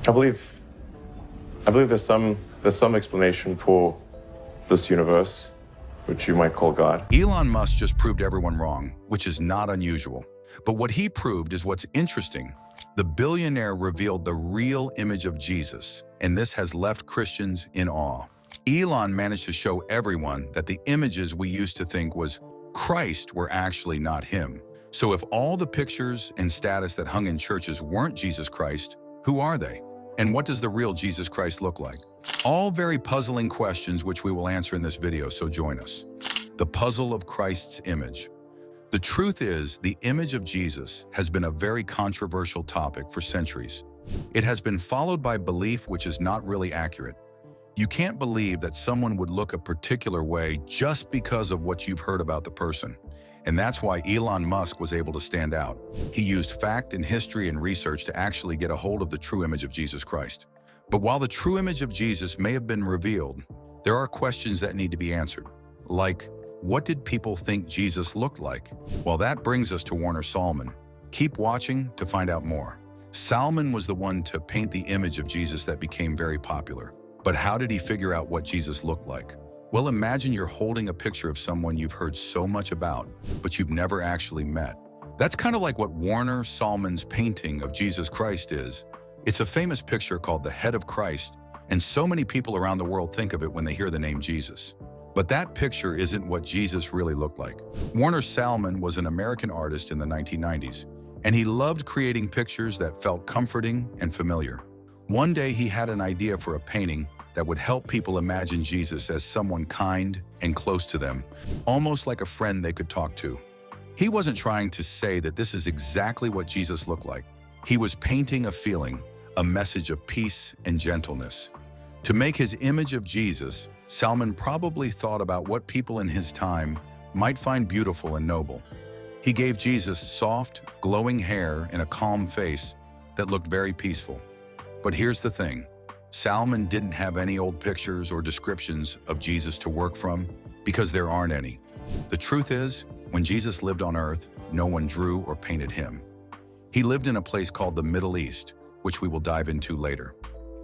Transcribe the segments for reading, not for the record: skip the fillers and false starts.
I believe there's some explanation for this universe, which you might call God. Elon Musk just proved everyone wrong, which is not unusual. But what he proved is what's interesting. The billionaire revealed the real image of Jesus, and this has left Christians in awe. Elon managed to show everyone that the images we used to think was Christ were actually not him. So if all the pictures and status that hung in churches weren't Jesus Christ, who are they? And what does the real Jesus Christ look like? All very puzzling questions which we will answer in this video, so join us. The puzzle of Christ's image. The truth is, the image of Jesus has been a very controversial topic for centuries. It has been followed by belief which is not really accurate. You can't believe that someone would look a particular way just because of what you've heard about the person. And that's why Elon Musk was able to stand out. He used fact and history and research to actually get a hold of the true image of Jesus Christ. But while the true image of Jesus may have been revealed, there are questions that need to be answered. Like, what did people think Jesus looked like? Well, that brings us to Sallman. Keep watching to find out more. Sallman was the one to paint the image of Jesus that became very popular. But how did he figure out what Jesus looked like? Well, imagine you're holding a picture of someone you've heard so much about, but you've never actually met. That's kind of like what Sallman's painting of Jesus Christ is. It's a famous picture called the Head of Christ, and so many people around the world think of it when they hear the name Jesus. But that picture isn't what Jesus really looked like. Sallman was an American artist in the 1990s, and he loved creating pictures that felt comforting and familiar. One day he had an idea for a painting that would help people imagine Jesus as someone kind and close to them, almost like a friend they could talk to. He wasn't trying to say that this is exactly what Jesus looked like. He was painting a feeling, a message of peace and gentleness. To make his image of Jesus, Sallman probably thought about what people in his time might find beautiful and noble. He gave Jesus soft, glowing hair and a calm face that looked very peaceful. But here's the thing. Sallman didn't have any old pictures or descriptions of Jesus to work from because there aren't any. The truth is, when Jesus lived on earth, no one drew or painted him. He lived in a place called the Middle East, which we will dive into later.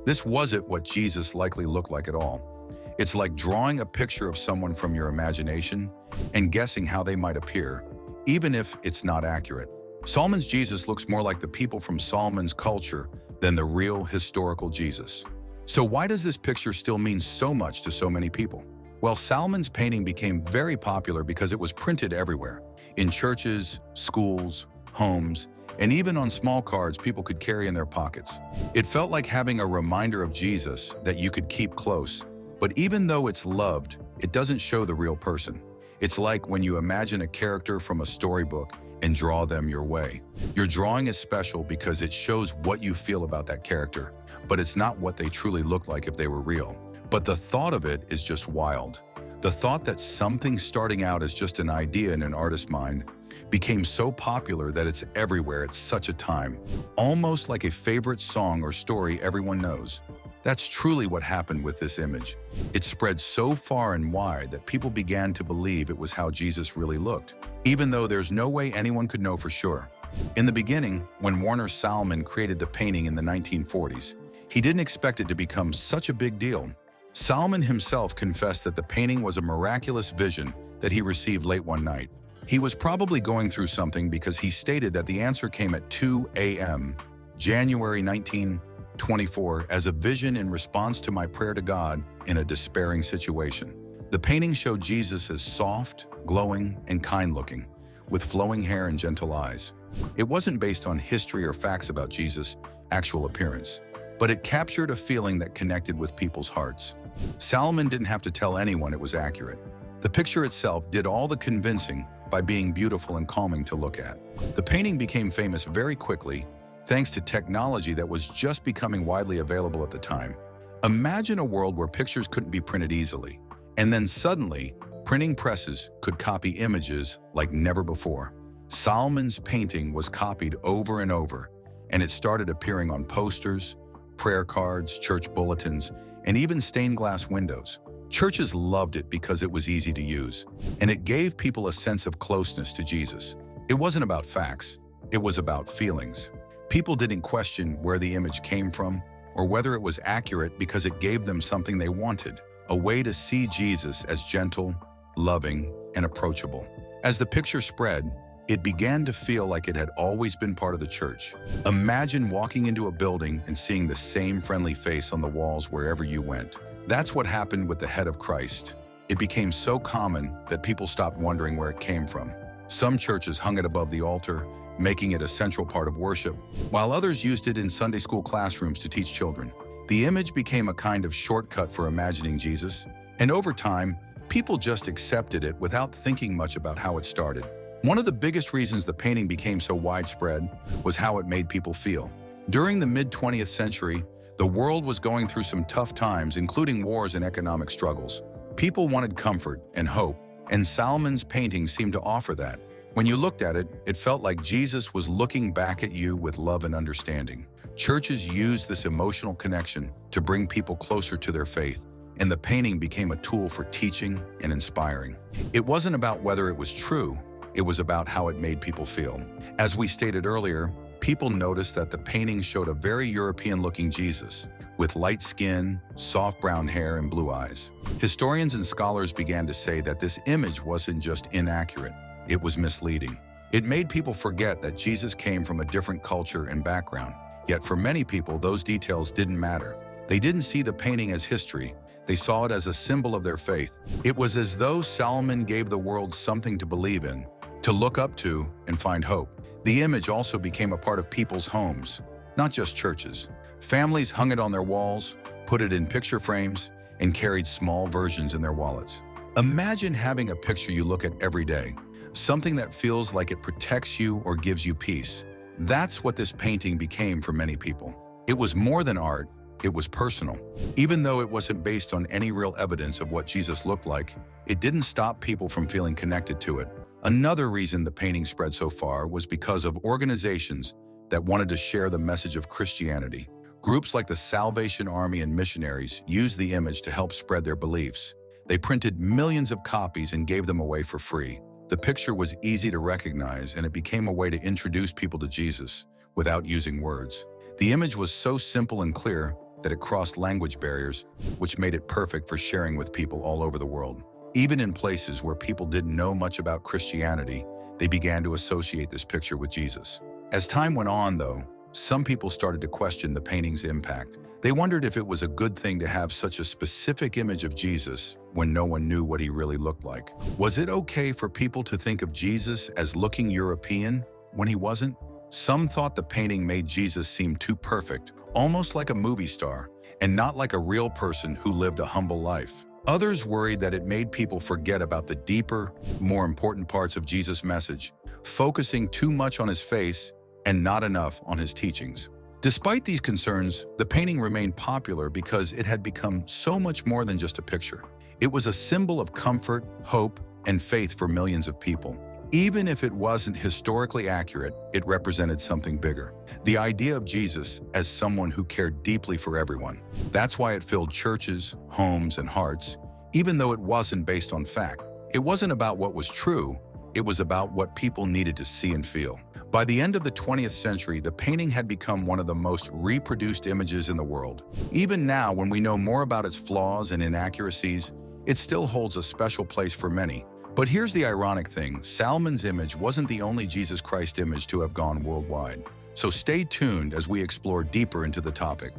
This wasn't what Jesus likely looked like at all. It's like drawing a picture of someone from your imagination and guessing how they might appear, even if it's not accurate. Sallman's Jesus looks more like the people from Sallman's culture than the real historical Jesus. So why does this picture still mean so much to so many people? Well, Sallman's painting became very popular because it was printed everywhere, in churches, schools, homes, and even on small cards people could carry in their pockets. It felt like having a reminder of Jesus that you could keep close. But even though it's loved, it doesn't show the real person. It's like when you imagine a character from a storybook and draw them your way. Your drawing is special because it shows what you feel about that character, but it's not what they truly look like if they were real. But the thought of it is just wild. The thought that something starting out as just an idea in an artist's mind became so popular that it's everywhere at such a time, almost like a favorite song or story everyone knows. That's truly what happened with this image. It spread so far and wide that people began to believe it was how Jesus really looked, even though there's no way anyone could know for sure. In the beginning, when Sallman created the painting in the 1940s, he didn't expect it to become such a big deal. Sallman himself confessed that the painting was a miraculous vision that he received late one night. He was probably going through something because he stated that the answer came at 2 a.m., January 1924, as a vision in response to my prayer to God in a despairing situation. The painting showed Jesus as soft, glowing, and kind-looking, with flowing hair and gentle eyes. It wasn't based on history or facts about Jesus' actual appearance, but it captured a feeling that connected with people's hearts. Sallman didn't have to tell anyone it was accurate. The picture itself did all the convincing by being beautiful and calming to look at. The painting became famous very quickly, thanks to technology that was just becoming widely available at the time. Imagine a world where pictures couldn't be printed easily, and then suddenly, printing presses could copy images like never before. Sallman's painting was copied over and over, and it started appearing on posters, prayer cards, church bulletins, and even stained glass windows. Churches loved it because it was easy to use, and it gave people a sense of closeness to Jesus. It wasn't about facts, it was about feelings. People didn't question where the image came from, or whether it was accurate because it gave them something they wanted, a way to see Jesus as gentle, loving, and approachable. As the picture spread, it began to feel like it had always been part of the church. Imagine walking into a building and seeing the same friendly face on the walls wherever you went. That's what happened with the head of Christ. It became so common that people stopped wondering where it came from. Some churches hung it above the altar, making it a central part of worship, while others used it in Sunday school classrooms to teach children. The image became a kind of shortcut for imagining Jesus, and over time, people just accepted it without thinking much about how it started. One of the biggest reasons the painting became so widespread was how it made people feel. During the mid-20th century, the world was going through some tough times, including wars and economic struggles. People wanted comfort and hope, and Sallman's painting seemed to offer that. When you looked at it, it felt like Jesus was looking back at you with love and understanding. Churches used this emotional connection to bring people closer to their faith, and the painting became a tool for teaching and inspiring. It wasn't about whether it was true, it was about how it made people feel. As we stated earlier, people noticed that the painting showed a very European-looking Jesus, with light skin, soft brown hair, and blue eyes. Historians and scholars began to say that this image wasn't just inaccurate, it was misleading. It made people forget that Jesus came from a different culture and background. Yet for many people, those details didn't matter. They didn't see the painting as history, they saw it as a symbol of their faith. It was as though Sallman gave the world something to believe in, to look up to, and find hope. The image also became a part of people's homes, not just churches. Families hung it on their walls, put it in picture frames, and carried small versions in their wallets. Imagine having a picture you look at every day, something that feels like it protects you or gives you peace. That's what this painting became for many people. It was more than art, it was personal. Even though it wasn't based on any real evidence of what Jesus looked like, it didn't stop people from feeling connected to it. Another reason the painting spread so far was because of organizations that wanted to share the message of Christianity. Groups like the Salvation Army and missionaries used the image to help spread their beliefs. They printed millions of copies and gave them away for free. The picture was easy to recognize, and it became a way to introduce people to Jesus without using words. The image was so simple and clear that it crossed language barriers, which made it perfect for sharing with people all over the world. Even in places where people didn't know much about Christianity, they began to associate this picture with Jesus. As time went on, though, some people started to question the painting's impact. They wondered if it was a good thing to have such a specific image of Jesus when no one knew what he really looked like. Was it okay for people to think of Jesus as looking European when he wasn't? Some thought the painting made Jesus seem too perfect, almost like a movie star, and not like a real person who lived a humble life. Others worried that it made people forget about the deeper, more important parts of Jesus' message, focusing too much on his face and not enough on his teachings. Despite these concerns, the painting remained popular because it had become so much more than just a picture. It was a symbol of comfort, hope, and faith for millions of people. Even if it wasn't historically accurate, it represented something bigger. The idea of Jesus as someone who cared deeply for everyone. That's why it filled churches, homes, and hearts, even though it wasn't based on fact. It wasn't about what was true, it was about what people needed to see and feel. By the end of the 20th century, the painting had become one of the most reproduced images in the world. Even now, when we know more about its flaws and inaccuracies, it still holds a special place for many. But here's the ironic thing, Sallman's image wasn't the only Jesus Christ image to have gone worldwide. So stay tuned as we explore deeper into the topic.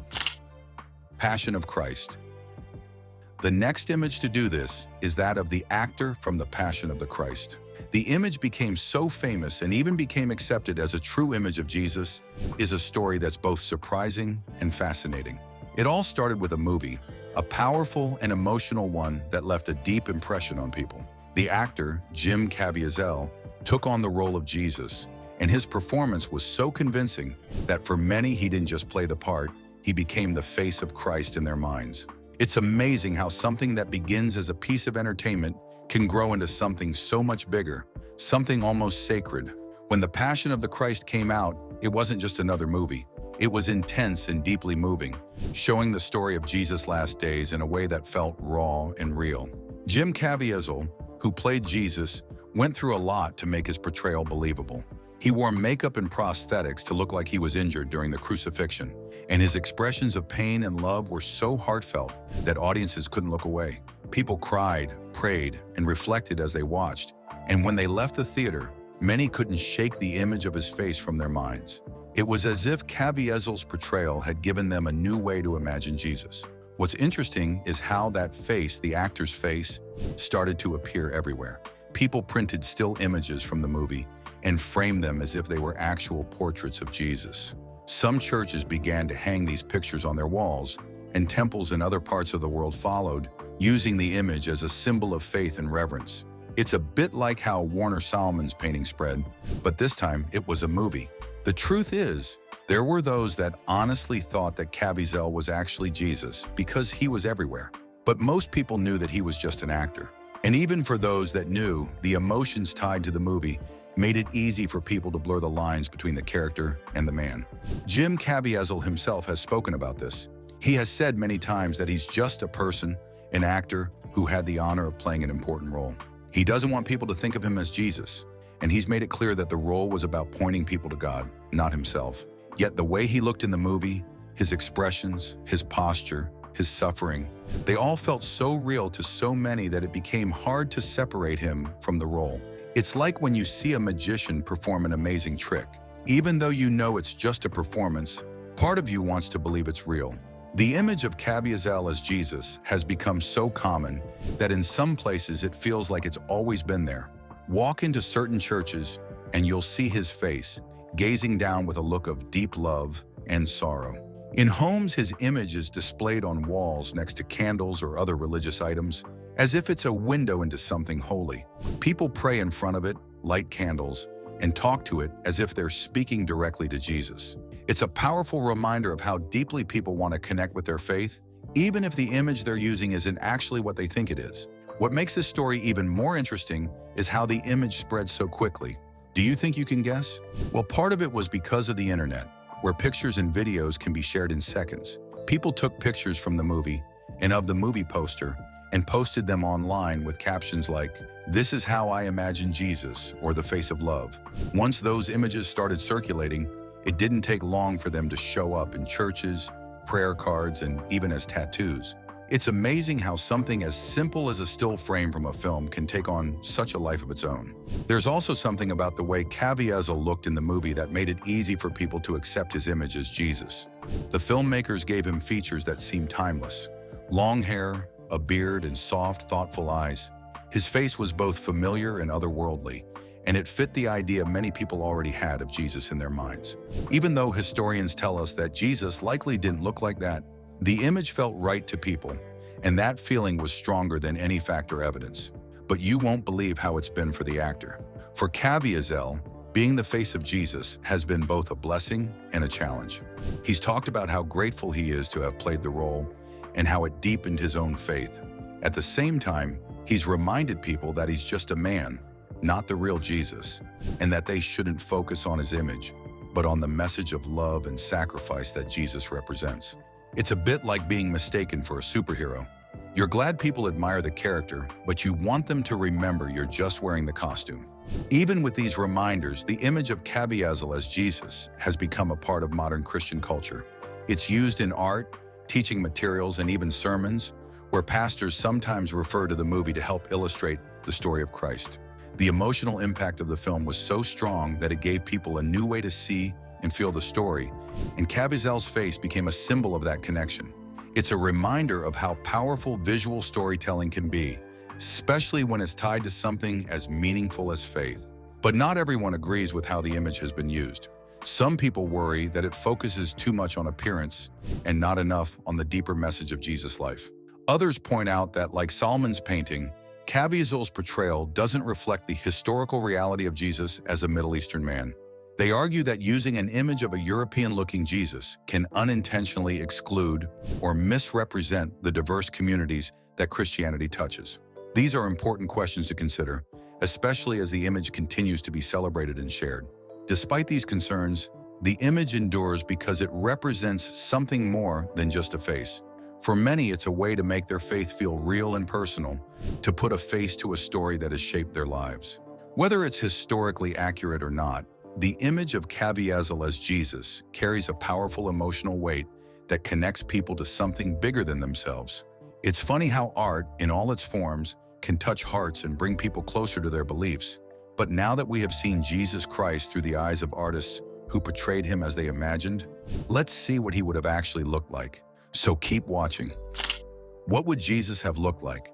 Passion of Christ. The next image to do this is that of the actor from The Passion of the Christ. The image became so famous and even became accepted as a true image of Jesus is a story that's both surprising and fascinating. It all started with a movie, a powerful and emotional one that left a deep impression on people. The actor, Jim Caviezel, took on the role of Jesus, and his performance was so convincing that for many he didn't just play the part, he became the face of Christ in their minds. It's amazing how something that begins as a piece of entertainment can grow into something so much bigger, something almost sacred. When The Passion of the Christ came out, it wasn't just another movie. It was intense and deeply moving, showing the story of Jesus' last days in a way that felt raw and real. Jim Caviezel, who played Jesus, went through a lot to make his portrayal believable. He wore makeup and prosthetics to look like he was injured during the crucifixion, and his expressions of pain and love were so heartfelt that audiences couldn't look away. People cried, prayed, and reflected as they watched, and when they left the theater, many couldn't shake the image of his face from their minds. It was as if Caviezel's portrayal had given them a new way to imagine Jesus. What's interesting is how that face, the actor's face, started to appear everywhere. People printed still images from the movie and framed them as if they were actual portraits of Jesus. Some churches began to hang these pictures on their walls, and temples in other parts of the world followed, using the image as a symbol of faith and reverence. It's a bit like how Warner Sallman's painting spread, but this time it was a movie. The truth is, there were those that honestly thought that Caviezel was actually Jesus because he was everywhere. But most people knew that he was just an actor. And even for those that knew, the emotions tied to the movie made it easy for people to blur the lines between the character and the man. Jim Caviezel himself has spoken about this. He has said many times that he's just a person, an actor, who had the honor of playing an important role. He doesn't want people to think of him as Jesus, and he's made it clear that the role was about pointing people to God, not himself. Yet the way he looked in the movie, his expressions, his posture, his suffering, they all felt so real to so many that it became hard to separate him from the role. It's like when you see a magician perform an amazing trick. Even though you know it's just a performance, part of you wants to believe it's real. The image of Caviezel as Jesus has become so common that in some places it feels like it's always been there. Walk into certain churches and you'll see his face, gazing down with a look of deep love and sorrow. In homes, his image is displayed on walls next to candles or other religious items, as if it's a window into something holy. People pray in front of it, light candles, and talk to it as if they're speaking directly to Jesus. It's a powerful reminder of how deeply people want to connect with their faith, even if the image they're using isn't actually what they think it is. What makes this story even more interesting is how the image spread so quickly. Do you think you can guess? Well, part of it was because of the internet, where pictures and videos can be shared in seconds. People took pictures from the movie and of the movie poster and posted them online with captions like, "This is how I imagine Jesus," or "The face of love." Once those images started circulating, it didn't take long for them to show up in churches, prayer cards, and even as tattoos. It's amazing how something as simple as a still frame from a film can take on such a life of its own. There's also something about the way Caviezel looked in the movie that made it easy for people to accept his image as Jesus. The filmmakers gave him features that seemed timeless. Long hair, a beard, and soft, thoughtful eyes. His face was both familiar and otherworldly, and it fit the idea many people already had of Jesus in their minds. Even though historians tell us that Jesus likely didn't look like that, the image felt right to people, and that feeling was stronger than any fact or evidence. But you won't believe how it's been for the actor. For Caviezel, being the face of Jesus has been both a blessing and a challenge. He's talked about how grateful he is to have played the role and how it deepened his own faith. At the same time, he's reminded people that he's just a man, not the real Jesus, and that they shouldn't focus on his image, but on the message of love and sacrifice that Jesus represents. It's a bit like being mistaken for a superhero. You're glad people admire the character, but you want them to remember you're just wearing the costume. Even with these reminders, the image of Caviezel as Jesus has become a part of modern Christian culture. It's used in art, teaching materials, and even sermons, where pastors sometimes refer to the movie to help illustrate the story of Christ. The emotional impact of the film was so strong that it gave people a new way to see and feel the story, and Caviezel's face became a symbol of that connection. It's a reminder of how powerful visual storytelling can be, especially when it's tied to something as meaningful as faith. But not everyone agrees with how the image has been used. Some people worry that it focuses too much on appearance and not enough on the deeper message of Jesus' life. Others point out that, like Sallman's painting, Caviezel's portrayal doesn't reflect the historical reality of Jesus as a Middle Eastern man. They argue that using an image of a European-looking Jesus can unintentionally exclude or misrepresent the diverse communities that Christianity touches. These are important questions to consider, especially as the image continues to be celebrated and shared. Despite these concerns, the image endures because it represents something more than just a face. For many, it's a way to make their faith feel real and personal, to put a face to a story that has shaped their lives. Whether it's historically accurate or not, The image of Caviezel as Jesus carries a powerful emotional weight that connects people to something bigger than themselves. It's funny how art, in all its forms, can touch hearts and bring people closer to their beliefs. But now that we have seen Jesus Christ through the eyes of artists who portrayed him as they imagined, let's see what he would have actually looked like. So keep watching. What would Jesus have looked like?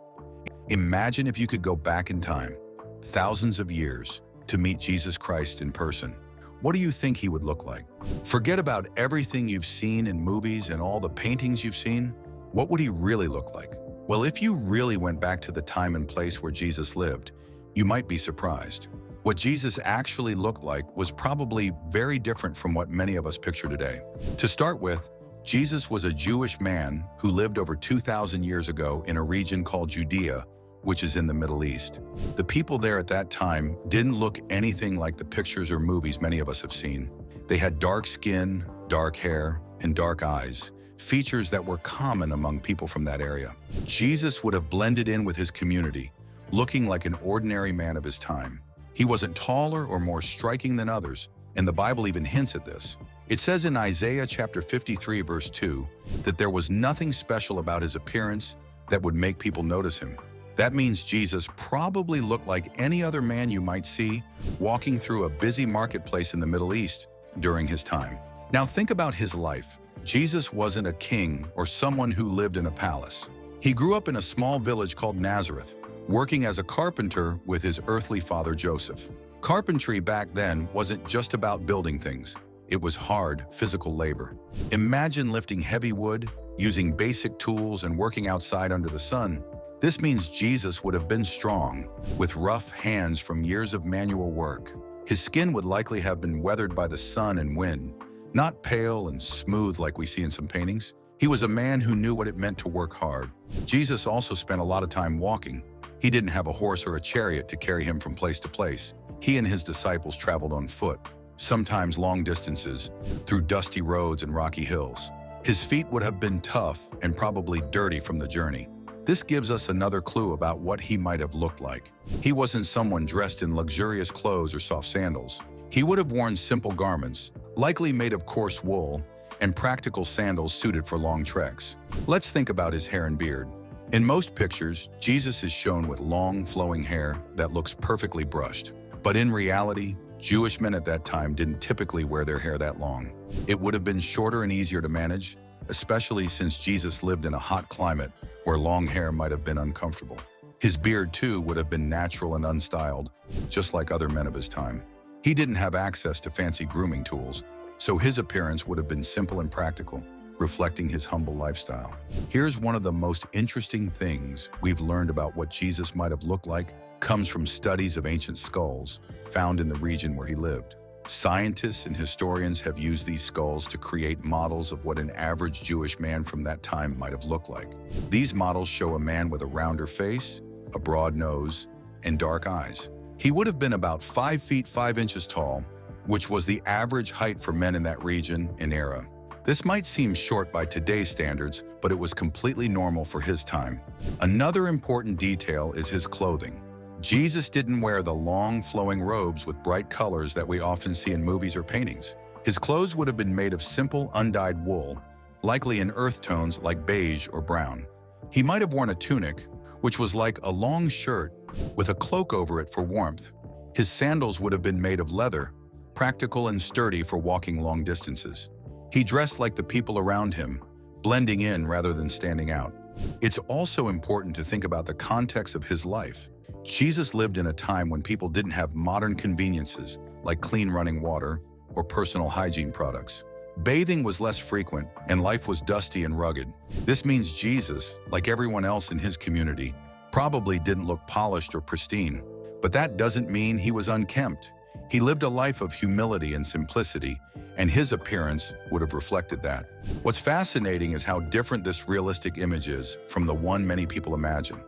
Imagine if you could go back in time, thousands of years, to meet Jesus Christ in person. What do you think he would look like? Forget about everything you've seen in movies and all the paintings you've seen. What would he really look like? Well, if you really went back to the time and place where Jesus lived, you might be surprised. What Jesus actually looked like was probably very different from what many of us picture today. To start with, Jesus was a Jewish man who lived over 2,000 years ago in a region called Judea, which is in the Middle East. The people there at that time didn't look anything like the pictures or movies many of us have seen. They had dark skin, dark hair, and dark eyes, features that were common among people from that area. Jesus would have blended in with his community, looking like an ordinary man of his time. He wasn't taller or more striking than others, and the Bible even hints at this. It says in Isaiah chapter 53 verse 2 that there was nothing special about his appearance that would make people notice him. That means Jesus probably looked like any other man you might see walking through a busy marketplace in the Middle East during his time. Now think about his life. Jesus wasn't a king or someone who lived in a palace. He grew up in a small village called Nazareth, working as a carpenter with his earthly father Joseph. Carpentry back then wasn't just about building things. It was hard, physical labor. Imagine lifting heavy wood, using basic tools, and working outside under the sun. This means Jesus would have been strong, with rough hands from years of manual work. His skin would likely have been weathered by the sun and wind, not pale and smooth like we see in some paintings. He was a man who knew what it meant to work hard. Jesus also spent a lot of time walking. He didn't have a horse or a chariot to carry him from place to place. He and his disciples traveled on foot, sometimes long distances, through dusty roads and rocky hills. His feet would have been tough and probably dirty from the journey. This gives us another clue about what he might have looked like. He wasn't someone dressed in luxurious clothes or soft sandals. He would have worn simple garments, likely made of coarse wool, and practical sandals suited for long treks. Let's think about his hair and beard. In most pictures, Jesus is shown with long, flowing hair that looks perfectly brushed. But in reality, Jewish men at that time didn't typically wear their hair that long. It would have been shorter and easier to manage, especially since Jesus lived in a hot climate where long hair might have been uncomfortable. His beard, too, would have been natural and unstyled, just like other men of his time. He didn't have access to fancy grooming tools, so his appearance would have been simple and practical, reflecting his humble lifestyle. Here's one of the most interesting things we've learned about what Jesus might have looked like comes from studies of ancient skulls found in the region where he lived. Scientists and historians have used these skulls to create models of what an average Jewish man from that time might have looked like. These models show a man with a rounder face, a broad nose, and dark eyes. He would have been about 5 feet 5 inches tall, which was the average height for men in that region and era. This might seem short by today's standards, but it was completely normal for his time. Another important detail is his clothing. Jesus didn't wear the long, flowing robes with bright colors that we often see in movies or paintings. His clothes would have been made of simple, undyed wool, likely in earth tones like beige or brown. He might have worn a tunic, which was like a long shirt with a cloak over it for warmth. His sandals would have been made of leather, practical and sturdy for walking long distances. He dressed like the people around him, blending in rather than standing out. It's also important to think about the context of his life. Jesus lived in a time when people didn't have modern conveniences like clean running water or personal hygiene products. Bathing was less frequent and life was dusty and rugged. This means Jesus, like everyone else in his community, probably didn't look polished or pristine. But that doesn't mean he was unkempt. He lived a life of humility and simplicity, and his appearance would have reflected that. What's fascinating is how different this realistic image is from the one many people imagine.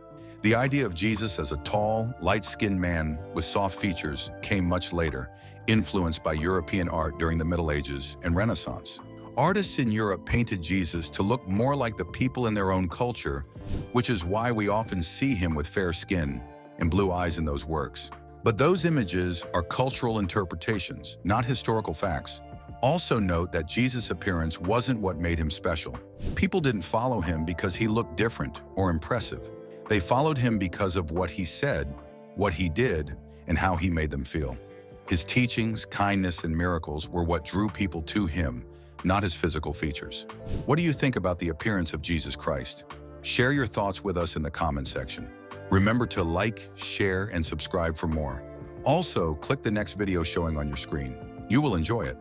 The idea of Jesus as a tall, light-skinned man with soft features came much later, influenced by European art during the Middle Ages and Renaissance. Artists in Europe painted Jesus to look more like the people in their own culture, which is why we often see him with fair skin and blue eyes in those works. But those images are cultural interpretations, not historical facts. Also note that Jesus' appearance wasn't what made him special. People didn't follow him because he looked different or impressive. They followed him because of what he said, what he did, and how he made them feel. His teachings, kindness, and miracles were what drew people to him, not his physical features. What do you think about the appearance of Jesus Christ? Share your thoughts with us in the comment section. Remember to like, share, and subscribe for more. Also, click the next video showing on your screen. You will enjoy it.